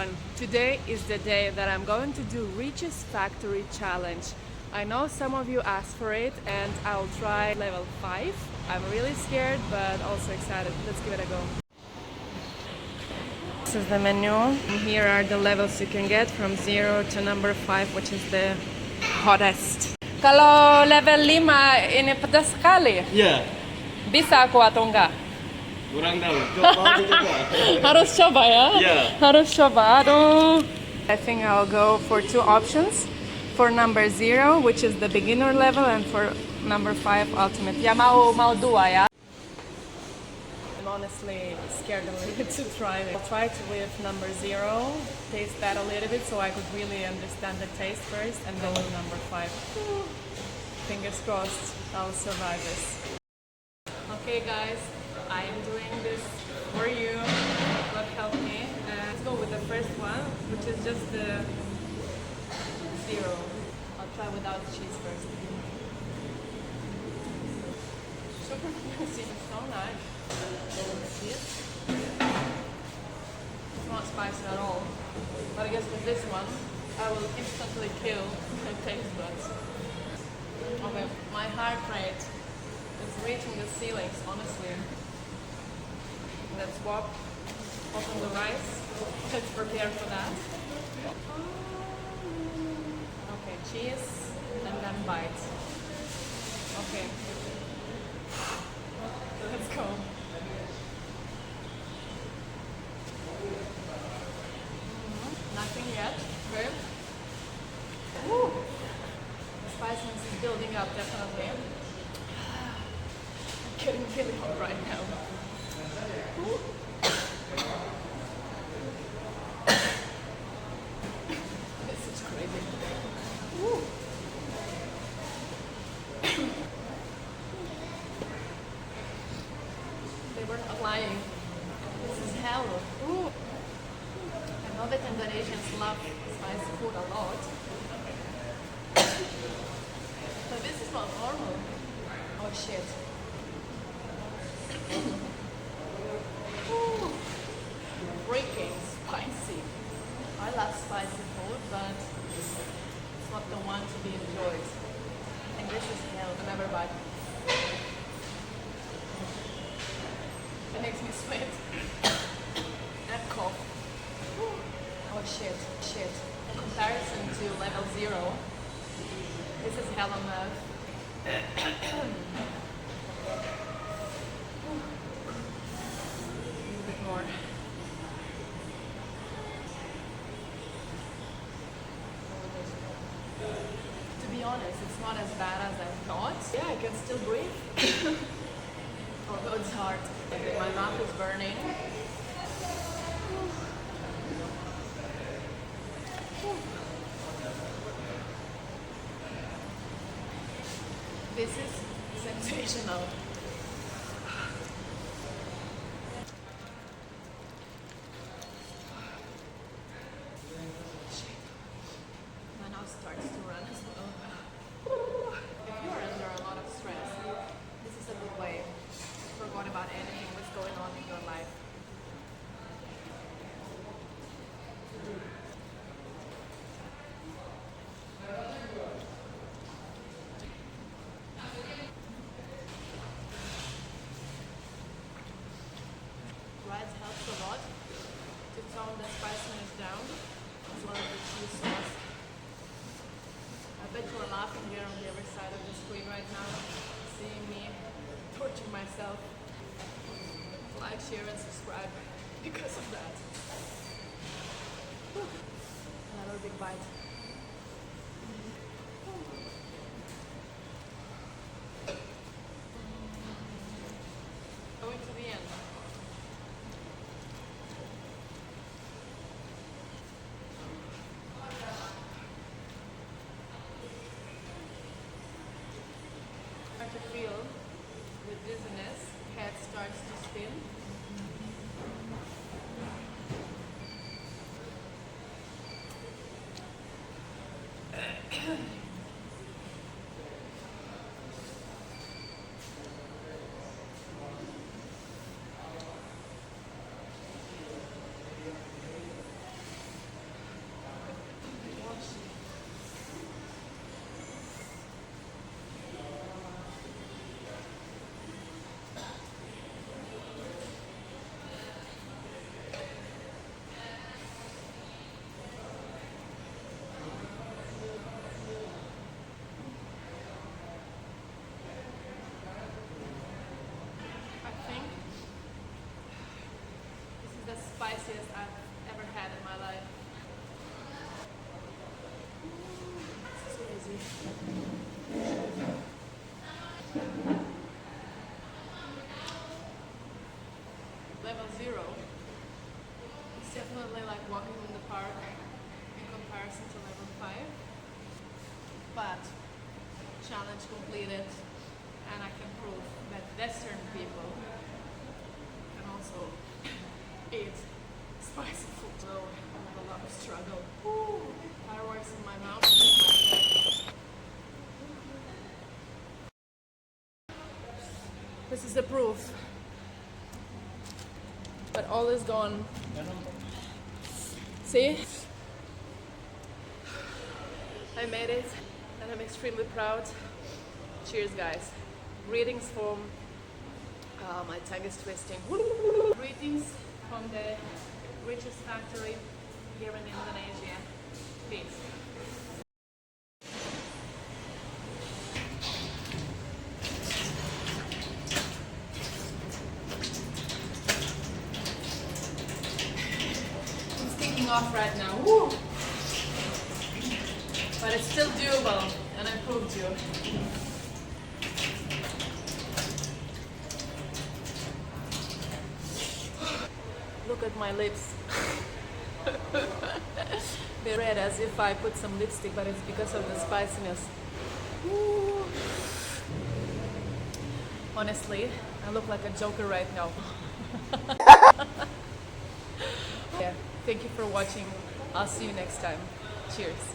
everyone! Today is the day that I'm going to do Reach's Factory Challenge. I know some of you asked for it and I'll try level 5. I'm really scared but also excited. Let's give it a go. This is the menu. Here are the levels you can get from 0 to number 5, which is the hottest. Kalau level 5 ini pedas sekali. Iya. Bisa aku atau enggak? Kurang tahu. Coba dicoba. Harus coba ya? Iya. Harus coba. Aduh. I think I'll go for 2 options. For number 0, which is the beginner level, and for number 5, ultimate. Ya mau 2 ya. I'm honestly scared a little bit to try it. I'll try it with number 0, taste that a little bit so I could really understand the taste first, and then with number 5. Fingers crossed I'll survive this. Okay guys, I am doing this for you. God help me. Let's go with the first one, which is just the 0. I'll try without the cheese first. Super juicy, so nice. See it? It's not spicy at all. But I guess with this one, I will instantly kill my taste buds. Okay, my heart rate is reaching the ceilings, honestly. Let's swap, open the rice. Let's prepare for that. Okay, cheese and then bite. Okay, let's go. Nothing yet. Okay. Woo. The spiciness is building up, definitely. I'm getting really hot right now. Ooh. This is crazy. Ooh. They were not lying. This is hell. Ooh. I know that Indonesians love spicy food a lot. But this is not normal. Oh shit. Ooh. Freaking spicy. I love spicy food, but it's not the one to be enjoyed. And this is hell. I never bite. It makes me sweat and cough. Oh shit. In comparison to level 0, this is hell on earth. A bit more. To be honest, it's not as bad as I thought. Yeah, I can still breathe. Although it's hard. My mouth is burning. This is sensational. My nose starts to run as well. If you are under a lot of stress, this is a good way to forget about anything that's going on in your life. Rice helps a lot to tone the spiciness down, as well as the cheese sauce. I bet you're laughing here on the other side of the screen right now, seeing me torture myself. Like, share, and subscribe because of that. Whew. Another big bite. Going to the end. Start to feel the dizziness, head starts to spin. Level 0 is definitely like walking in the park in comparison to level 5. But challenge completed, and I can prove that Western people can also eat spicy food. So I have a lot of struggle. Ooh, fireworks in my mouth. This is the proof. But all is gone. See? I made it, and I'm extremely proud. Cheers, guys. Greetings from... my tongue is twisting. Greetings from the richest factory here in Indonesia. Peace. It's taking off right now. Woo! But it's still doable, and I proved you. Look at my lips. They're red as if I put some lipstick, but it's because of the spiciness. Ooh. Honestly, I look like a joker right now. Yeah, thank you for watching. I'll see you next time. Cheers.